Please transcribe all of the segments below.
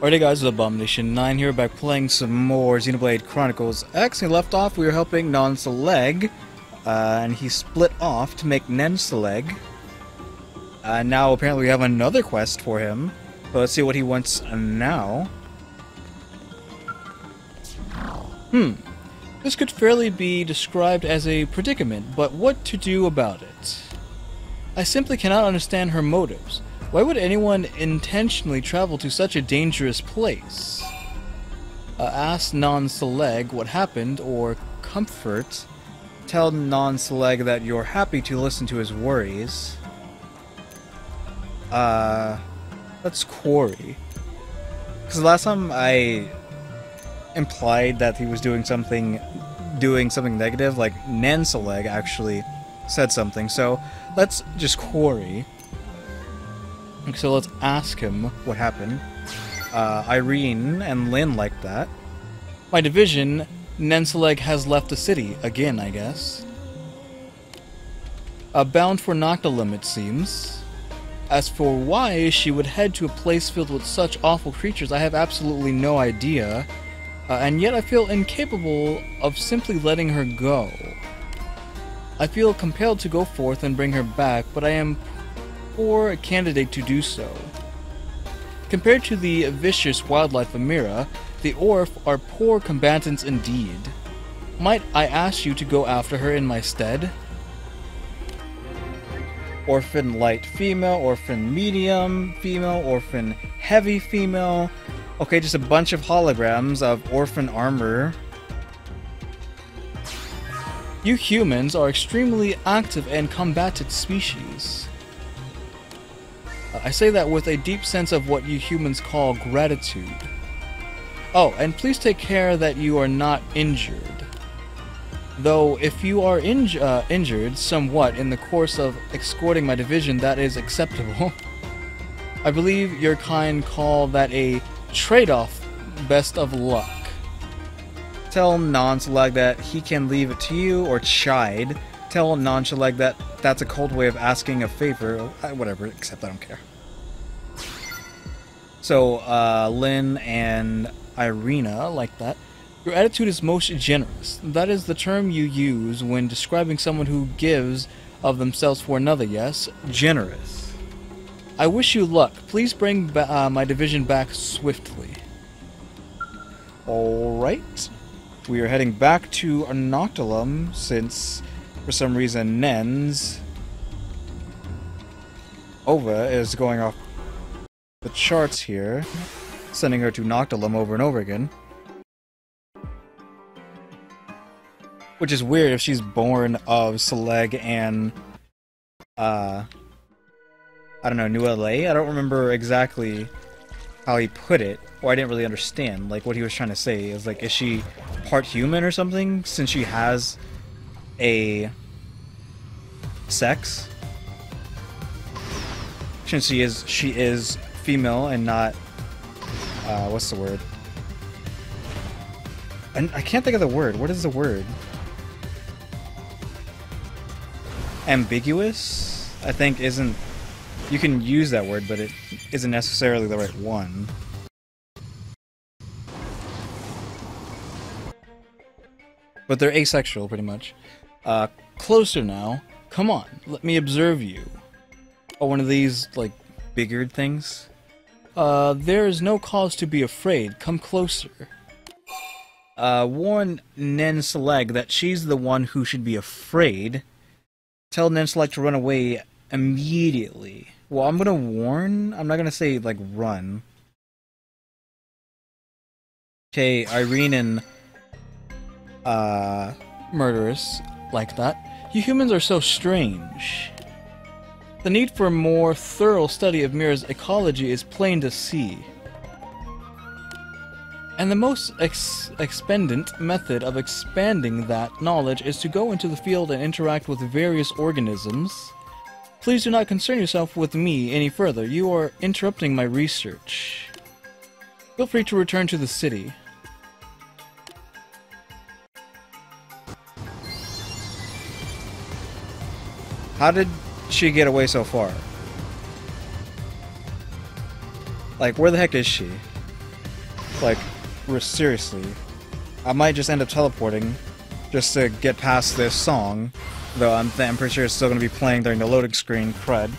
Alrighty guys, it's Abomination9 here, back playing some more Xenoblade Chronicles X. We left off, we were helping Nen'Celeg, and he split off to make Nen'Celeg. Now apparently we have another quest for him, but let's see what he wants now. This could fairly be described as a predicament, but what to do about it? I simply cannot understand her motives. Why would anyone intentionally travel to such a dangerous place? Ask Nen'Celeg what happened, or comfort. Tell Nen'Celeg that you're happy to listen to his worries. Let's quarry. Because last time I implied that he was doing something negative, like Nen'Celeg actually said something, so let's just quarry. So let's ask him what happened. Irene and Lynn like that. My division, Nen'Celeg has left the city, again I guess. Bound for Noctilum it seems. As for why she would head to a place filled with such awful creatures, I have absolutely no idea. And yet I feel incapable of simply letting her go. I feel compelled to go forth and bring her back, but I am poor candidate to do so. Compared to the vicious wildlife of Mira, the Orph are poor combatants indeed. Might I ask you to go after her in my stead? Orphan light female, orphan medium female, orphan heavy female. Okay, just a bunch of holograms of orphan armor. You humans are extremely active and combatant species. I say that with a deep sense of what you humans call gratitude. Oh, and please take care that you are not injured. Though, if you are injured somewhat in the course of escorting my division, that is acceptable. I believe your kind call that a trade-off. Best of luck. Tell Nen'Celeg that he can leave it to you, or chide. Tell Nen'Celeg that that's a cold way of asking a favor. Whatever, except I don't care. So, Lynn and Irina like that. Your attitude is most generous. That is the term you use when describing someone who gives of themselves for another, yes? Generous. I wish you luck. Please bring my division back swiftly. Alright. We are heading back to Noctilum, since, for some reason, Nen's Ova is going off the charts here, sending her to Noctilum over and over again. Which is weird if she's born of Celeg and, I don't know, New LA? I don't remember exactly how he put it, or I didn't really understand, like, what he was trying to say. It was like, is she part human or something, since she has a sex? Since she is female and not, what's the word? I can't think of the word. What is the word? Ambiguous, I think, isn't... You can use that word, but it isn't necessarily the right one. But they're asexual, pretty much. Closer now. Come on, let me observe you. Oh, one of these, like, biggered things? There is no cause to be afraid. Come closer. Warn Nen'Celeg that she's the one who should be afraid. Tell Nen'Celeg to run away immediately. Well, I'm gonna warn. I'm not gonna say, like, run. Okay, Irene and, murderous, like that. You humans are so strange. The need for a more thorough study of Mira's ecology is plain to see. And the most expedient method of expanding that knowledge is to go into the field and interact with various organisms. Please do not concern yourself with me any further. You are interrupting my research. Feel free to return to the city. How did she get away so far? Like, where the heck is she? Like, seriously. I might just end up teleporting just to get past this song. Though I'm pretty sure it's still going to be playing during the loading screen. Crud.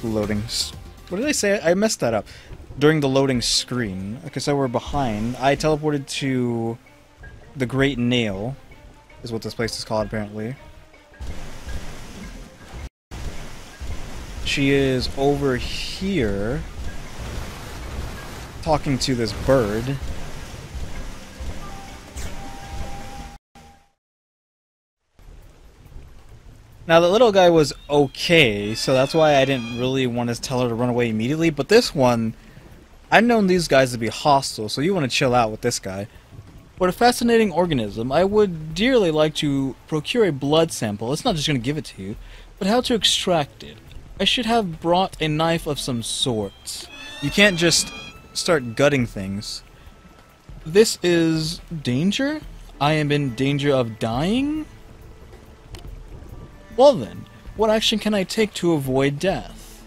Loading. What did I say? I messed that up. During the loading screen. Okay, so we're behind. I teleported to the Great Nail, is what this place is called, apparently. She is over here talking to this bird. Now, the little guy was okay, so that's why I didn't really want to tell her to run away immediately, but this one, I've known these guys to be hostile, so you want to chill out with this guy. What a fascinating organism. I would dearly like to procure a blood sample. It's not just going to give it to you, but how to extract it. I should have brought a knife of some sort. You can't just start gutting things. This is danger? I am in danger of dying? Well then, what action can I take to avoid death?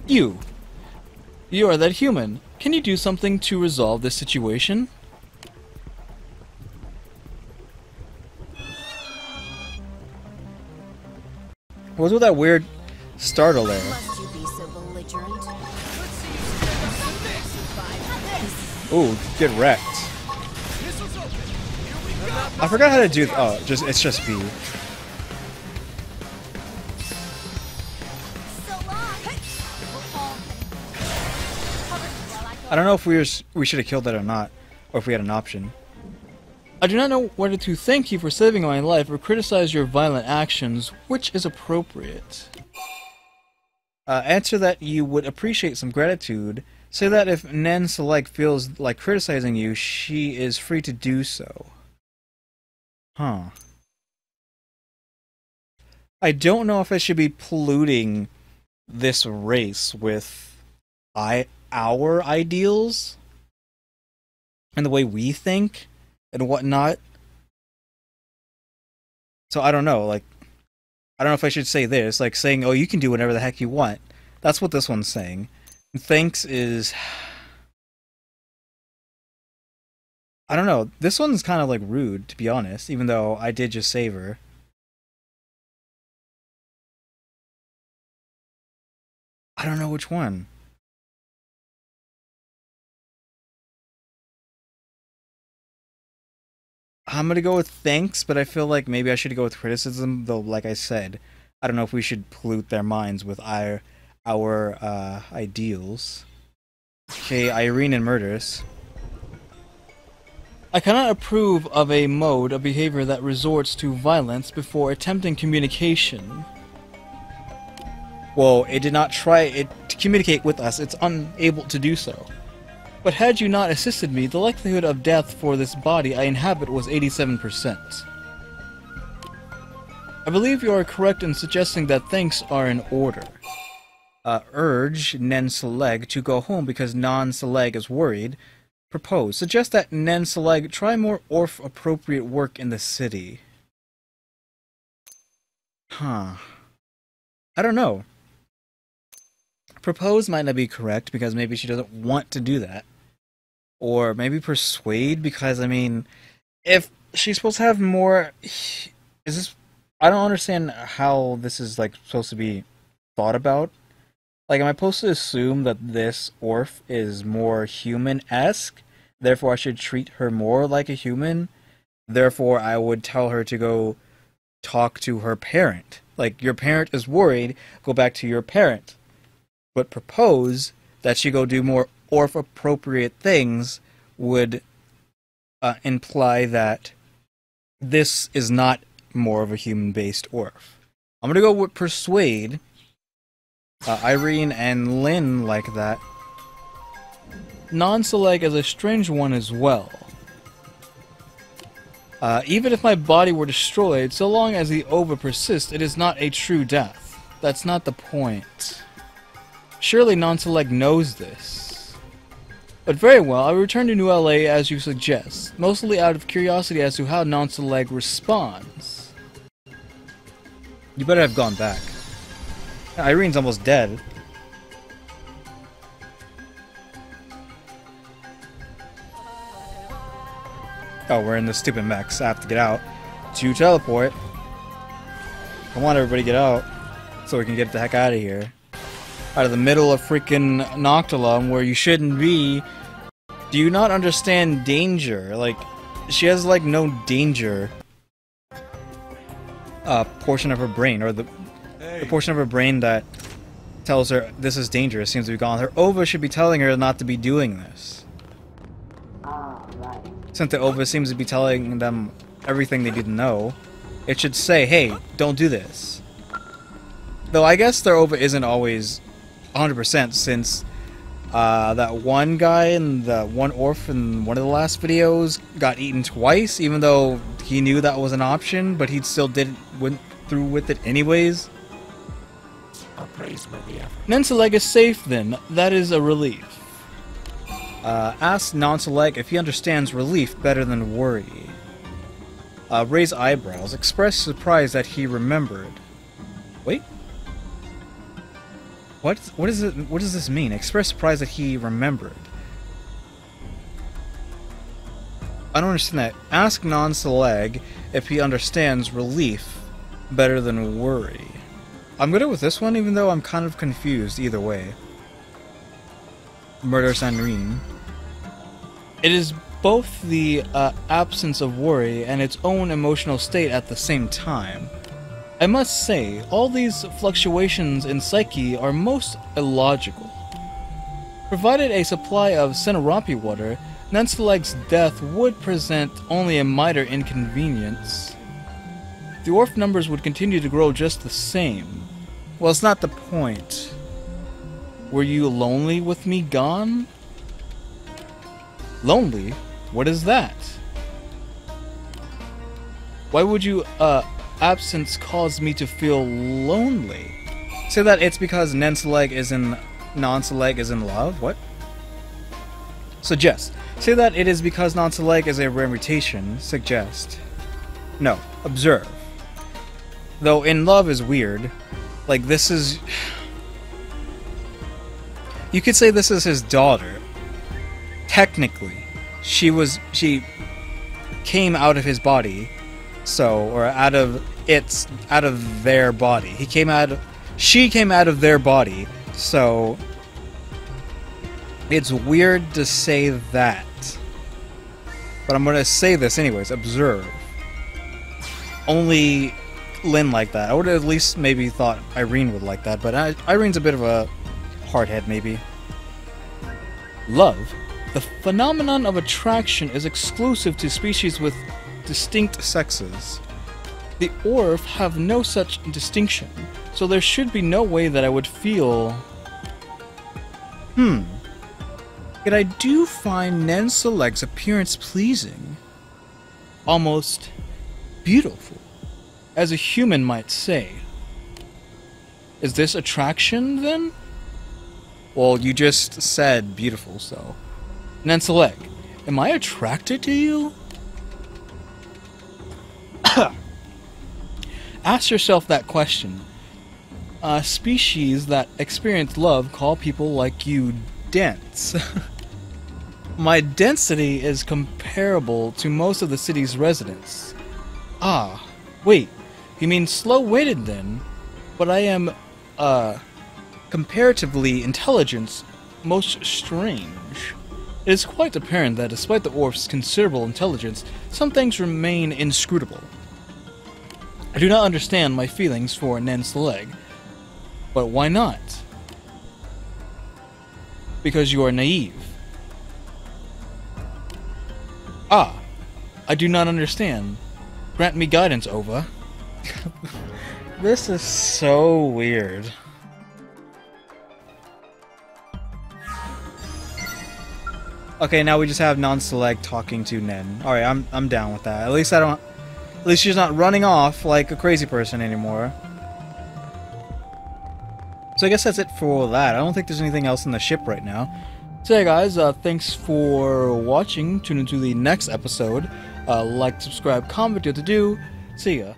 You are that human. Can you do something to resolve this situation? What's with that weird startle there? Must you be so belligerent? Ooh, get wrecked. I forgot how to do. Oh, it's just B. I don't know if we should have killed that or not, or if we had an option. I do not know whether to thank you for saving my life or criticize your violent actions. Which is appropriate? Answer that you would appreciate some gratitude. Say that if Nen'Celeg feels like criticizing you, she is free to do so. Huh. I don't know if I should be polluting this race with our ideals and the way we think and whatnot. So I don't know, like, I don't know if I should say this, like saying, oh, you can do whatever the heck you want. That's what this one's saying. Thanks is... I don't know, this one's kind of like rude, to be honest, even though I did just save her. I don't know which one. I'm gonna go with thanks, but I feel like maybe I should go with criticism, though, like I said, I don't know if we should pollute their minds with our ideals. Okay, Irene and murders. I cannot approve of a mode of behavior that resorts to violence before attempting communication. Well, it did not try to communicate with us. It's unable to do so. But had you not assisted me, the likelihood of death for this body I inhabit was 87%. I believe you are correct in suggesting that thanks are in order. Urge Nen'Celeg to go home because Nen'Celeg is worried. Propose. Suggest that Nen'Celeg try more ORF-appropriate work in the city. Huh. I don't know. Propose might not be correct because maybe she doesn't want to do that. Or maybe persuade because, I mean, if she's supposed to have more... Is this... I don't understand how this is, like, supposed to be thought about. Like, am I supposed to assume that this Orf is more human-esque? Therefore, I should treat her more like a human? Therefore, I would tell her to go talk to her parent. Like, your parent is worried, go back to your parent. But propose that she go do more Orf-appropriate things would imply that this is not more of a human-based Orf. I'm gonna go with persuade. Irene and Lynn like that. Nen'Celeg is a strange one as well. Even if my body were destroyed, so long as the ova persists, it is not a true death. That's not the point. Surely Nen'Celeg knows this. But very well, I will return to New LA as you suggest, mostly out of curiosity as to how Nen'Celeg responds. You better have gone back. Irene's almost dead. Oh, we're in the stupid mechs. I have to get out to teleport. Come on, everybody, get out. So we can get the heck out of here. Out of the middle of freaking Noctilum, where you shouldn't be. Do you not understand danger? Like, she has, like, no danger portion of her brain, or the portion of her brain that tells her this is dangerous seems to be gone. Her ova should be telling her not to be doing this. Since the ova seems to be telling them everything they didn't know, it should say, hey, don't do this. Though I guess their ova isn't always 100%, since that one guy and the one orph in one of the last videos got eaten twice, even though he knew that was an option, but he still went through with it anyways. Nen'Celeg is safe then. That is a relief. Ask Nen'Celeg if he understands relief better than worry. Raise eyebrows. Express surprise that he remembered. Wait? What is it? What does this mean? Express surprise that he remembered. I don't understand that. Ask Nen'Celeg if he understands relief better than worry. I'm good with this one, even though I'm kind of confused either way. Murder Sanrine. It is both the absence of worry and its own emotional state at the same time. I must say, all these fluctuations in psyche are most illogical. Provided a supply of Xenoblade water, Nen'Celeg's death would present only a minor inconvenience. The orph numbers would continue to grow just the same. Well, it's not the point. Were you lonely with me gone? Lonely? What is that? Why would you, absence cause me to feel lonely? Say that it's because Nen'Celeg is in love? What? Suggest. Say that it is because Nen'Celeg is a rare mutation. Suggest. No. Observe. Though in love is weird. Like, this is... You could say this is his daughter. Technically. She came out of his body. So, or out of their body. She came out of their body. So, it's weird to say that. But I'm gonna say this anyways. Observe. Only Lynn like that. I would have at least maybe thought Irene would like that, but Irene's a bit of a hardhead, maybe. Love. The phenomenon of attraction is exclusive to species with distinct sexes. The orph have no such distinction, so there should be no way that I would feel... Yet I do find Nen'Celeg's appearance pleasing. Almost beautiful, as a human might say. Is this attraction, then? Well, you just said beautiful, so... Nen'Celeg, am I attracted to you? Ask yourself that question. Species that experience love call people like you dense. My density is comparable to most of the city's residents. Ah, wait, you mean slow-witted then? But I am, comparatively intelligent, most strange. It is quite apparent that despite the orph's considerable intelligence, some things remain inscrutable. I do not understand my feelings for Nen'Celeg, but why not? Because you are naive. Ah, I do not understand. Grant me guidance, Ova. This is so weird. Okay, now we just have Nen'Celeg talking to Nen. Alright, I'm down with that. At least she's not running off like a crazy person anymore. So I guess that's it for that. I don't think there's anything else in the ship right now. So yeah guys, thanks for watching. Tune into the next episode. Like, subscribe, comment, do what to do. See ya.